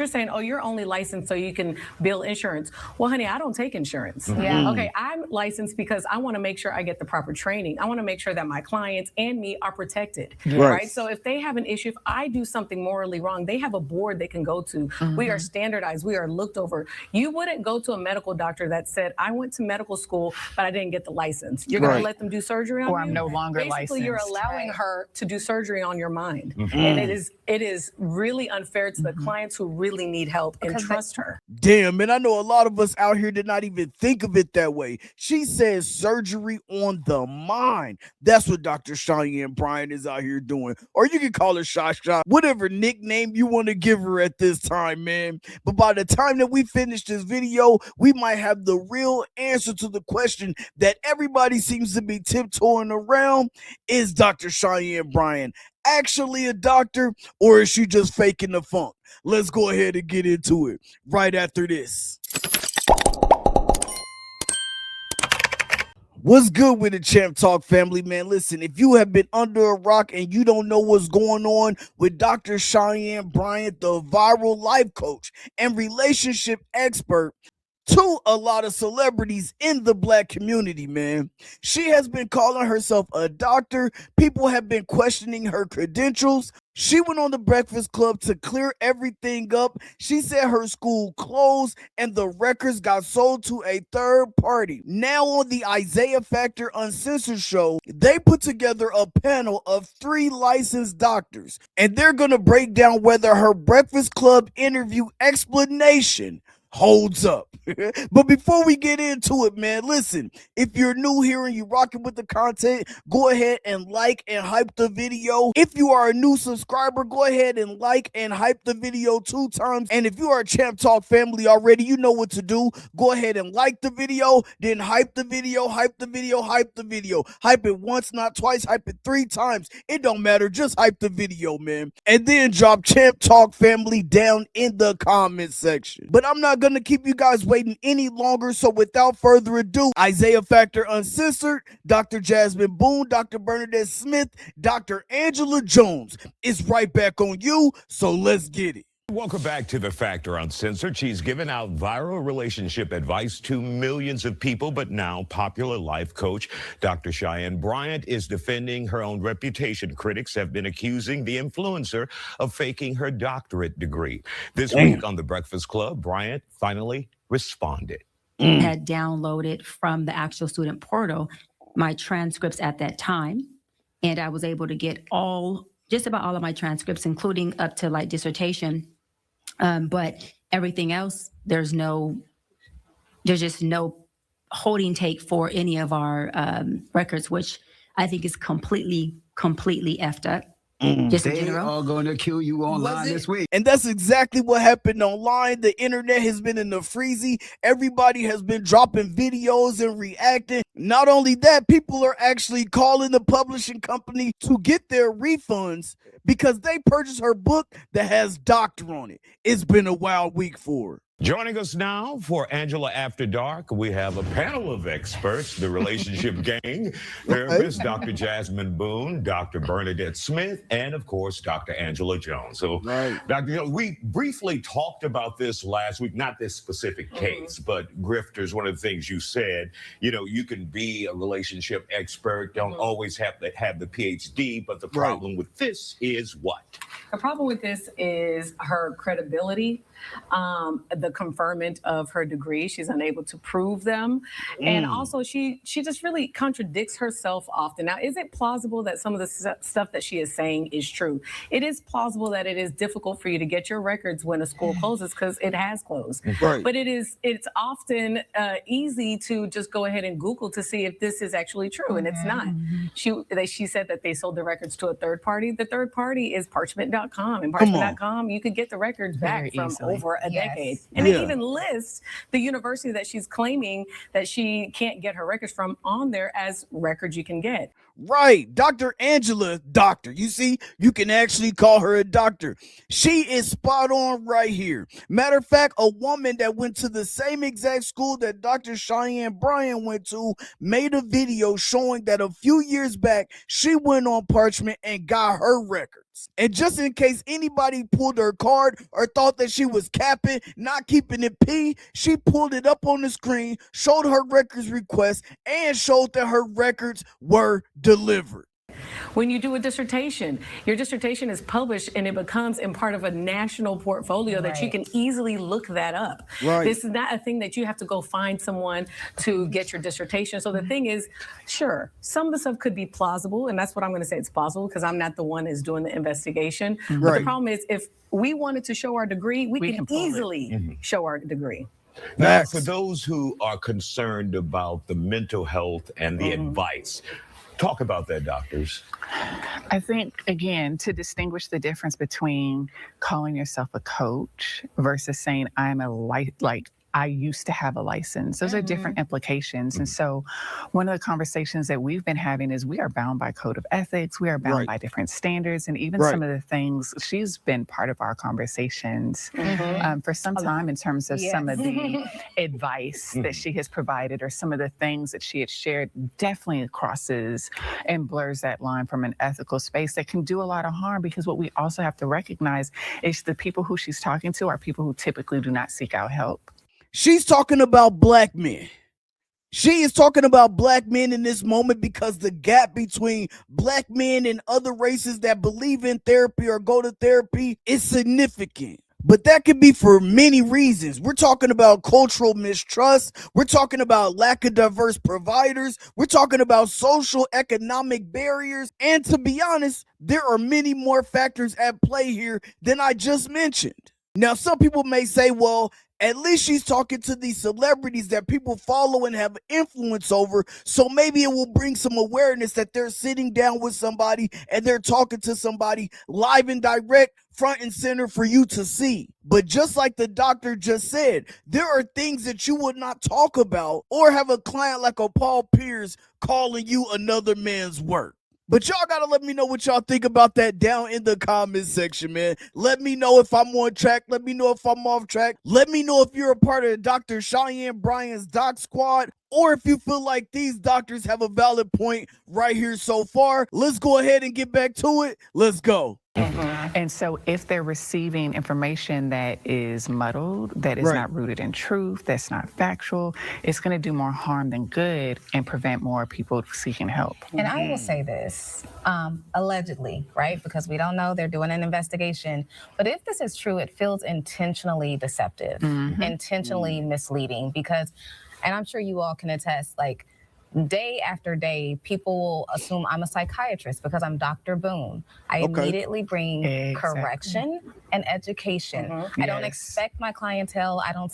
You're saying, oh, you're only licensed so you can bill insurance. Well, honey, I don't take insurance. Yeah. Okay, I'm licensed because I want to make sure I get the proper training. I want to make sure that my clients and me are protected, right? So if they have an issue, if I do something morally wrong, they have a board they can go to. We are standardized. We are looked over. You wouldn't go to a medical doctor that said, I went to medical school, but I didn't get the license. You're going to let them do surgery on you? Or I'm no longer licensed. Basically, you're allowing her to do surgery on your mind. And it is really unfair to the clients who really need help and trust her. Damn, man, I know a lot of us out here did not even think of it that way. She says surgery on the mind. That's what Dr. Cheyenne Bryant is out here doing. Or you can call her Sha, whatever nickname you want to give her at this time, man. But by the time that we finish this video, we might have the real answer to the question that everybody seems to be tiptoeing around. Is Dr. Cheyenne Bryant actually a doctor, or is she just faking the funk? Let's go ahead and get into it right after this. What's good with the Champ Talk family, man? Listen, if you have been under a rock and you don't know what's going on with Dr. Cheyenne Bryant, the viral life coach and relationship expert to a lot of celebrities in the Black community, man. She has been calling herself a doctor. People have been questioning her credentials. She went on the Breakfast Club to clear everything up. She said her school closed and the records got sold to a third party. Now on the Isiah Factor Uncensored show, they put together a panel of 3 licensed doctors, and they're going to break down whether her Breakfast Club interview explanation holds up. But before we get into it, man, listen, if you're new here and you're rocking with the content, go ahead and like and hype the video. If you are a new subscriber, go ahead and like and hype the video 2 times. And if you are a Champ Talk family already, you know what to do. Go ahead and like the video, then hype the video, hype the video, hype the video. Hype it once, not twice, hype it 3 times. It don't matter, just hype the video, man. And then drop Champ Talk family down in the comment section. But I'm not gonna keep you guys waiting any longer, so without further ado, Isiah Factor Uncensored, Dr. Jazmine Boone, Dr. Bernadette Smith, Dr. Angela Jones is right back on you, so let's get it. Welcome back to The Factor Uncensored. She's given out viral relationship advice to millions of people, but now popular life coach Dr. Cheyenne Bryant is defending her own reputation. Critics have been accusing the influencer of faking her doctorate degree. This week on The Breakfast Club, Bryant finally responded. Had downloaded from the actual student portal my transcripts at that time, and I was able to get just about all of my transcripts, including up to like dissertation. But everything else, there's just no holding take for any of our records, which I think is completely effed up. Just in They general. are going to kill you online this week. And that's exactly what happened online. The internet has been in the freezy. Everybody has been dropping videos and reacting. Not only that, people are actually calling the publishing company to get their refunds because they purchased her book that has doctor on it. It's been a wild week for her. Joining us now for Angela After Dark, we have a panel of experts, the relationship gang, therapist Dr. Jazmine Boone, Dr. Bernadette Smith, and of course, Dr. Angela Jones. So, Dr. we briefly talked about this last week, not this specific case, but grifters. One of the things you said, you can be a relationship expert, don't always have to have the PhD, but the problem with this is what? The problem with this is her credibility, the conferment of her degree. She's unable to prove them. And also she just really contradicts herself often. Now, is it plausible that some of the stuff that she is saying is true? It is plausible that it is difficult for you to get your records when a school closes because it has closed. But it's often easy to just go ahead and Google to see if this is actually true, and it's not. She said that they sold the records to a third party. The third party is Parchment.com, and Parchment.com, you could get the records back from over a decade. And it even lists the university that she's claiming that she can't get her records from on there as records you can get. Right, Dr. Angela, doctor. You see, you can actually call her a doctor. She is spot on right here. Matter of fact, a woman that went to the same exact school that Dr. Cheyenne Bryant went to made a video showing that a few years back, she went on Parchment and got her records. results. And just in case anybody pulled her card or thought that she was capping, not keeping it P, she pulled it up on the screen, showed her records request, and showed that her records were delivered. When you do a dissertation, your dissertation is published and it becomes in part of a national portfolio that you can easily look that up. Right. This is not a thing that you have to go find someone to get your dissertation. So the thing is, sure, some of the stuff could be plausible, and that's what I'm going to say, it's plausible because I'm not the one that's doing the investigation. But the problem is, if we wanted to show our degree, we can easily show our degree. Now, for those who are concerned about the mental health and the advice, talk about that, doctors. I think, again, to distinguish the difference between calling yourself a coach versus saying I'm I used to have a license. Those are different implications. And so one of the conversations that we've been having is we are bound by code of ethics. We are bound by different standards. And even some of the things, she's been part of our conversations for some time in terms of some of the advice that she has provided or some of the things that she had shared definitely crosses and blurs that line from an ethical space that can do a lot of harm, because what we also have to recognize is the people who she's talking to are people who typically do not seek out help. She's talking about black men. She is talking about black men in this moment because the gap between black men and other races that believe in therapy or go to therapy is significant. But that could be for many reasons. We're talking about cultural mistrust. We're talking about lack of diverse providers. We're talking about social economic barriers. And to be honest, there are many more factors at play here than I just mentioned. Now, some people may say, well, at least she's talking to these celebrities that people follow and have influence over, so maybe it will bring some awareness that they're sitting down with somebody and they're talking to somebody live and direct, front and center for you to see. But just like the doctor just said, there are things that you would not talk about or have a client like a Paul Pierce calling you another man's work. But y'all gotta let me know what y'all think about that down in the comment section, man. Let me know if I'm on track. Let me know if I'm off track. Let me know if you're a part of Dr. Cheyenne Bryant's Doc Squad, or if you feel like these doctors have a valid point right here so far. Let's go ahead and get back to it. Let's go. And so if they're receiving information that is muddled, that is not rooted in truth, that's not factual, it's going to do more harm than good and prevent more people seeking help. And I will say this, allegedly, right? Because we don't know, they're doing an investigation. But if this is true, it feels intentionally deceptive, intentionally misleading, because, and I'm sure you all can attest, like, day after day, people will assume I'm a psychiatrist because I'm Dr. Boone. I immediately bring correction and education. I don't expect my clientele, I don't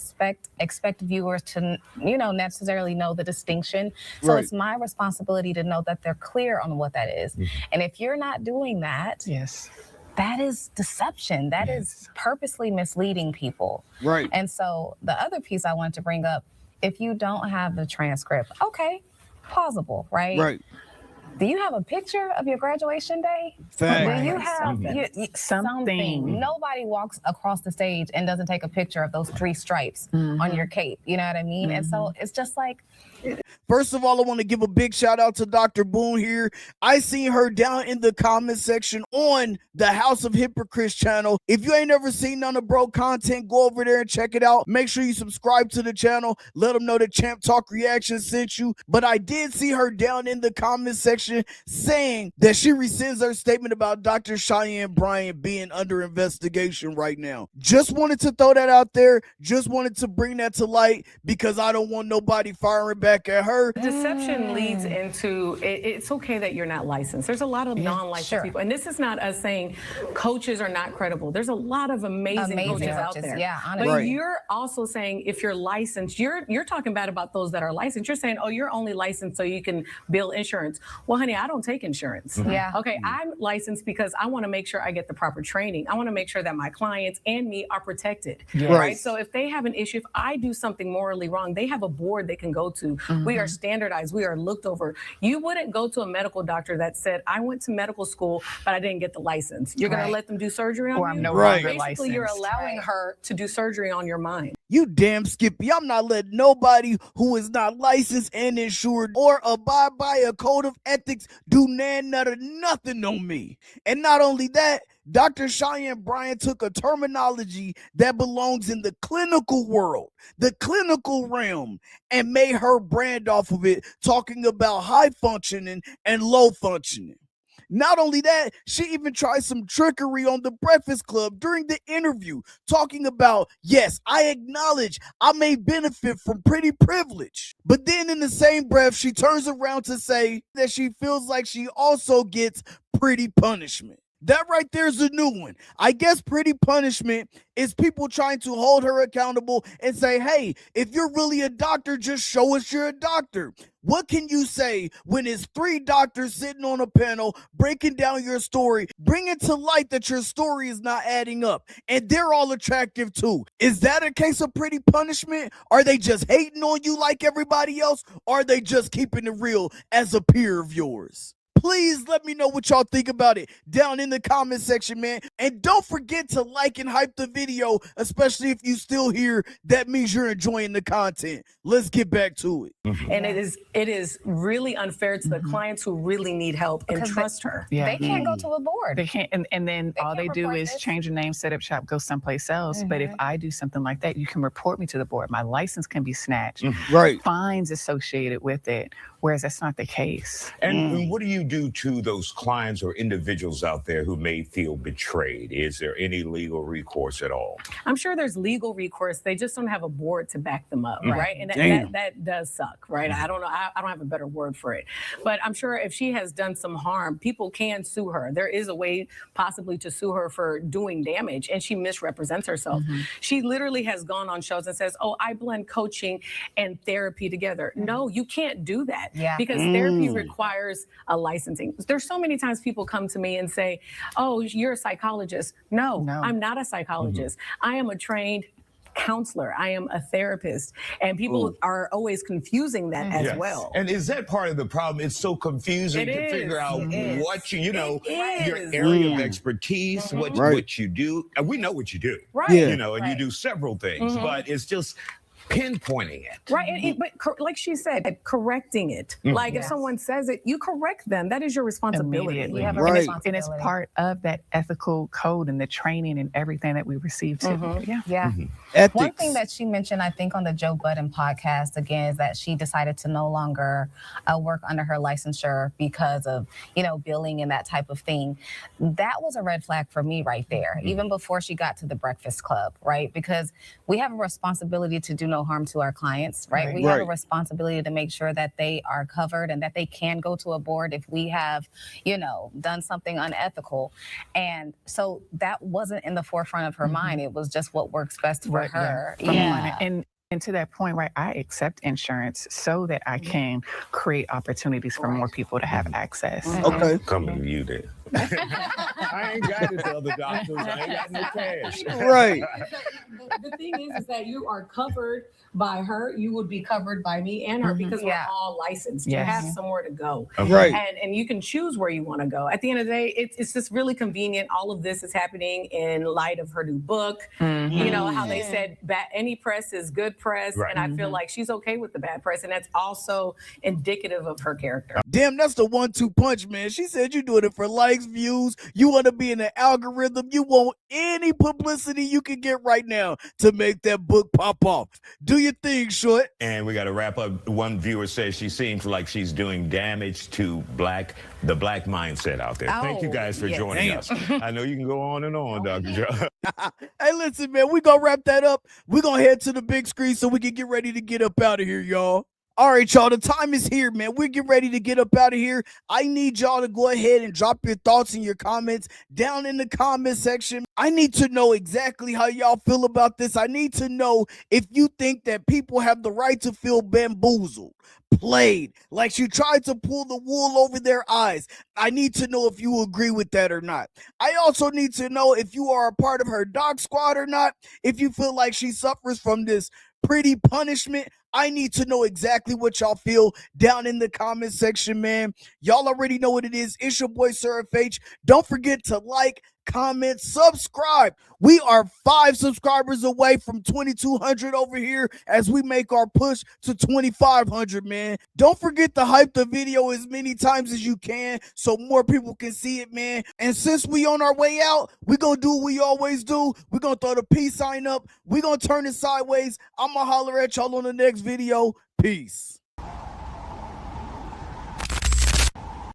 expect viewers to, necessarily know the distinction. So it's my responsibility to know that they're clear on what that is. And if you're not doing that, that is deception. That is purposely misleading people. And so the other piece I wanted to bring up, if you don't have the transcript, okay, plausible, right? Do you have a picture of your graduation day? Fact. Do you have something? Nobody walks across the stage and doesn't take a picture of those 3 stripes on your cape. You know what I mean? And so it's just like, first of all, I want to give a big shout out to Dr. Boone here. I seen her down in the comment section on the House of Hypocrites channel. If you ain't ever seen none of bro content, go over there and check it out. Make sure you subscribe to the channel. Let them know that Champ Talk Reactions sent you. But I did see her down in the comment section saying that she rescinds her statement about Dr. Cheyenne Bryant being under investigation right now. Just wanted to throw that out there. Just wanted to bring that to light because I don't want nobody firing back at her. Deception leads into, it's okay that you're not licensed. There's a lot of non-licensed people. And this is not us saying coaches are not credible. There's a lot of amazing coaches out there. Yeah, honestly. But you're also saying if you're licensed, you're talking bad about those that are licensed. You're saying, oh, you're only licensed so you can bill insurance. Well, honey, I don't take insurance. Yeah. Okay, I'm licensed because I want to make sure I get the proper training. I want to make sure that my clients and me are protected. Right? So if they have an issue, if I do something morally wrong, they have a board they can go to. We are standardized. We are looked over. You wouldn't go to a medical doctor that said, I went to medical school, but I didn't get the license. You're going to let them do surgery on you? I'm no longer licensed. Basically, you're allowing her to do surgery on your mind. You damn Skippy. I'm not letting nobody who is not licensed and insured or abide by a code of ethics do nothing on me. And not only that, Dr. Cheyenne Bryant took a terminology that belongs in the clinical world, the clinical realm, and made her brand off of it, talking about high functioning and low functioning. Not only that, she even tried some trickery on the Breakfast Club during the interview, talking about, yes, I acknowledge I may benefit from pretty privilege. But then in the same breath, she turns around to say that she feels like she also gets pretty punishment. That right there is a new one. I guess pretty punishment is people trying to hold her accountable and say, hey, if you're really a doctor, just show us you're a doctor. What can you say when it's 3 doctors sitting on a panel breaking down your story, bringing to light that your story is not adding up, and they're all attractive too? Is that a case of pretty punishment? Are they just hating on you like everybody else? Or are they just keeping it real as a peer of yours? Please let me know what y'all think about it down in the comment section, man. And don't forget to like and hype the video, especially if you still here. That means you're enjoying the content. Let's get back to it. And it is really unfair to the clients who really need help and trust her. Yeah. They can't go to a board. They can't, and then all can't they do report is this. change your name, set up shop, go someplace else. But if I do something like that, you can report me to the board. My license can be snatched. Right. Fines associated with it, whereas that's not the case. And what do you do to those clients or individuals out there who may feel betrayed? Is there any legal recourse at all? I'm sure there's legal recourse. They just don't have a board to back them up, right? And that does suck, right? I don't know. I don't have a better word for it. But I'm sure if she has done some harm, people can sue her. There is a way possibly to sue her for doing damage, and she misrepresents herself. She literally has gone on shows and says, oh, I blend coaching and therapy together. No, you can't do that because therapy requires a licensing. There's so many times people come to me and say, oh, you're a psychologist. No, I'm not a psychologist. I am a trained counselor. I am a therapist. And people are always confusing that as well. And is that part of the problem? It's so confusing to figure out what your area of expertise, what you do. And we know what you do, and you do several things, but it's just pinpointing it. Right. But like she said, correcting it. Like if someone says it, you correct them. That is your responsibility. Immediately. You have a Right. responsibility. And it's part of that ethical code and the training and everything that we receive too. Yeah. Ethics. One thing that she mentioned, I think, on the Joe Budden podcast, again, is that she decided to no longer work under her licensure because of, billing and that type of thing. That was a red flag for me right there, even before she got to the Breakfast Club, right? Because we have a responsibility to do no harm to our clients, right? We have a responsibility to make sure that they are covered and that they can go to a board if we have, done something unethical. And so that wasn't in the forefront of her mind. It was just what works best for her. And to that point, right, I accept insurance so that I can create opportunities for more people to have access. Okay. Coming to you there. I ain't got it to other doctors. I ain't got no cash. Right. The thing is that you are covered by her. You would be covered by me and her because we're all licensed. You have somewhere to go. Right. And you can choose where you want to go. At the end of the day, it's just really convenient. All of this is happening in light of her new book. You know, how they said any press is good press. And I feel like she's okay with the bad press. And that's also indicative of her character. Damn, that's the 1-2 punch, man. She said you're doing it for likes, views. You want to be in the algorithm. You want any publicity you can get right now to make that book pop off. Do your thing, Short. And we got to wrap up. One viewer says she seems like she's doing damage to the black mindset out there. Thank you guys for joining us. I know you can go on and on, Dr. Joe. Hey, listen, man, we gonna wrap that up. We're gonna head to the big screen so we can get ready to get up out of here, y'all. All right, y'all, the time is here, man. We're getting ready to get up out of here. I need y'all to go ahead and drop your thoughts and your comments down in the comment section. I need to know exactly how y'all feel about this. I need to know if you think that people have the right to feel bamboozled, played, like she tried to pull the wool over their eyes. I need to know if you agree with that or not. I also need to know if you are a part of her dog squad or not, if you feel like she suffers from this pretty punishment. I need to know exactly what y'all feel down in the comment section, man. Y'all already know what it is. It's your boy, Sir FH. Don't forget to like, comment, subscribe. We are 5 subscribers away from 2,200 over here as we make our push to 2,500, man. Don't forget to hype the video as many times as you can so more people can see it, man. And since we on our way out, we're going to do what we always do. We're going to throw the peace sign up. We're going to turn it sideways. I'm going to holler at y'all on the next video. Peace.